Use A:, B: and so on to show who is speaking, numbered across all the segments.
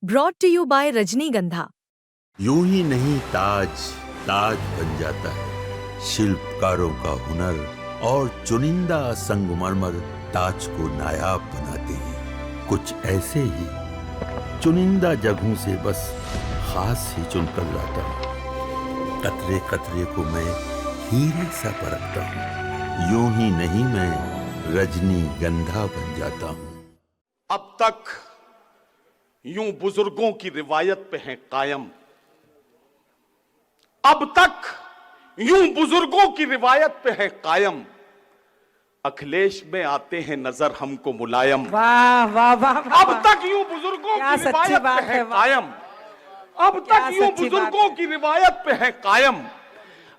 A: Brought to you bye रजनीगंधा।
B: यूं ही नहीं ताज ताज बन जाता है, शिल्पकारों का हुनर और चुनिंदा संगमरमर ताज को नायाब बनाते हैं। कुछ ऐसे ही चुनिंदा जगहों से बस खास ही चुनकर लाता हूँ। कतरे कतरे को मैं हीरे सा परखता हूँ। यूं ही नहीं मैं रजनीगंधा बन जाता हूँ।
C: अब तक यूं बुजुर्गों की रिवायत पे हैं कायम। अब तक यूं बुजुर्गों की रिवायत पे है कायम। अखिलेश में आते हैं नजर हमको मुलायम।
D: वाह वाह वाह, वाह।
C: अब तक यूं बुजुर्गों की रिवायत पे है कायम। अब तक यूं बुजुर्गों की रिवायत पे है कायम।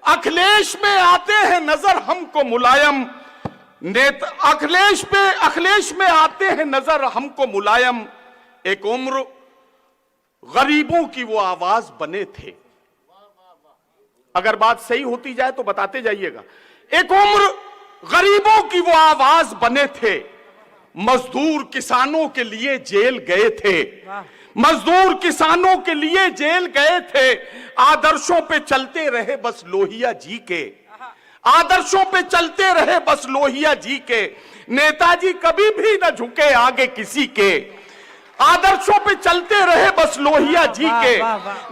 C: अखिलेश में आते हैं नजर हमको मुलायम। अखिलेश में आते हैं नजर हमको मुलायम। एक उम्र गरीबों की वो आवाज बने थे। अगर बात सही होती जाए तो बताते जाइएगा। एक उम्र गरीबों की वो आवाज बने थे। मजदूर किसानों के लिए जेल गए थे। मजदूर किसानों के लिए जेल गए थे। आदर्शों पे चलते रहे बस लोहिया जी के। आदर्शों पे चलते रहे बस लोहिया जी के। नेताजी कभी भी न झुके आगे किसी के। आदर्शों पे चलते रहे बस लोहिया जी के।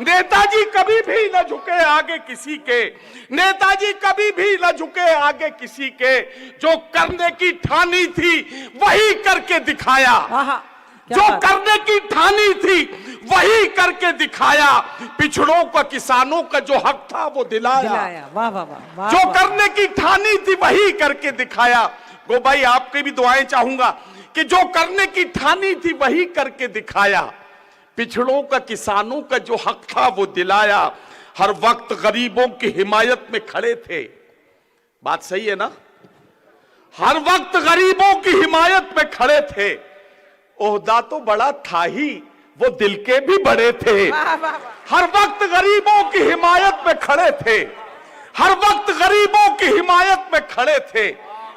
C: नेताजी कभी भी न झुके आगे किसी के। नेताजी कभी भी न झुके आगे किसी के। जो करने की ठानी थी वही करके दिखाया। जो करने की ठानी थी वही करके दिखाया। पिछड़ों का किसानों का जो हक था वो दिलाया।
D: वाह वाह वाह।
C: जो करने की ठानी थी वही करके दिखाया। गो भाई आपकी भी दुआएं चाहूंगा कि जो करने की ठानी थी वही करके दिखाया। पिछड़ों का किसानों का जो हक था वो दिलाया। हर वक्त गरीबों की हिमायत में खड़े थे। बात सही है ना? हर वक्त गरीबों की हिमायत में खड़े थे। ओहदा तो बड़ा था ही, वो दिल के भी बड़े थे। हर वक्त गरीबों की हिमायत में खड़े थे। हर वक्त गरीबों की हिमायत में खड़े थे।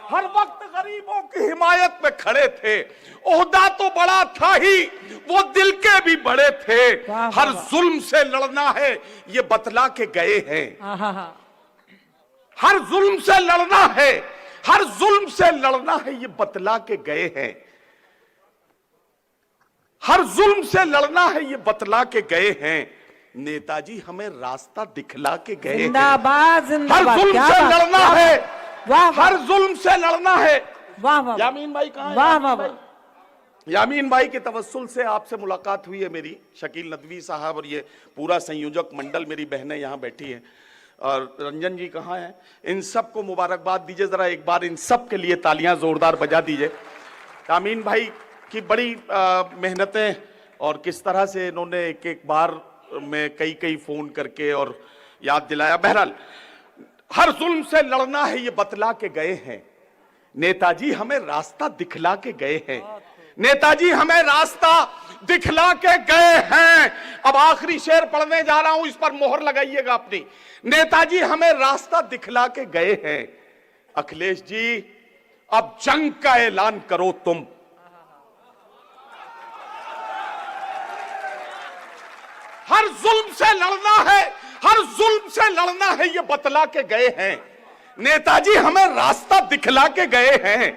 C: हर वक्त गरीबों की हिमायत में खड़े थे। ओहदा तो बड़ा था ही, वो दिल के भी बड़े थे। हर जुल्म से लड़ना है ये बतला के गए हैं। हर जुल्म से लड़ना है, हर जुल्म से लड़ना है ये बतला के गए हैं। हर जुल्म से लड़ना है ये बतला के गए हैं। नेताजी हमें रास्ता दिखला के गए हैं।
D: जिंदाबाद जिंदाबाद।
C: हर जुल्म से लड़ना है।
D: वाह
C: हर जुल्म से लड़ना है।
D: वाह वाह।
C: यामीन भाई कहां हैं?
D: वाह वाह वाह।
C: यामीन भाई के तवस्सुल से आपसे मुलाकात हुई है मेरी। शकील नदवी साहब और ये पूरा संयोजक मंडल, मेरी बहनें यहाँ बैठी हैं। और रंजन जी कहाँ हैं? इन सब को मुबारकबाद दीजिए। जरा एक बार इन सब के लिए तालियां जोरदार बजा दीजिए। यामीन भाई की बड़ी मेहनतें और किस तरह से इन्होंने एक एक बार में कई फोन करके और याद दिलाया। बहरहाल हर जुल्म से लड़ना है ये बतला के गए हैं। नेताजी हमें रास्ता दिखला के गए हैं। नेताजी हमें रास्ता दिखला के गए हैं। अब आखिरी शेर पढ़ने जा रहा हूं, इस पर मोहर लगाइएगा अपनी। नेताजी हमें रास्ता दिखला के गए हैं। अखिलेश जी अब जंग का ऐलान करो तुम। हर जुल्म से लड़ना है, हर जुल्म से लड़ना है ये बतला के गए हैं। नेताजी हमें रास्ता दिखला के गए हैं।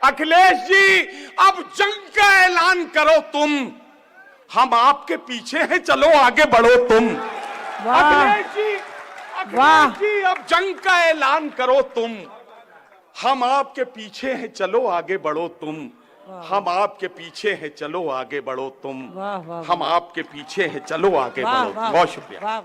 C: अखिलेश जी अब जंग का ऐलान करो तुम। हम आपके पीछे हैं, चलो आगे बढ़ो तुम। अखिलेश जी अब जंग का ऐलान करो तुम। हम आपके पीछे हैं, चलो आगे बढ़ो तुम। हम आपके पीछे हैं, चलो आगे बढ़ो तुम। हम आपके पीछे हैं, चलो आगे बढ़ो। बहुत शुक्रिया।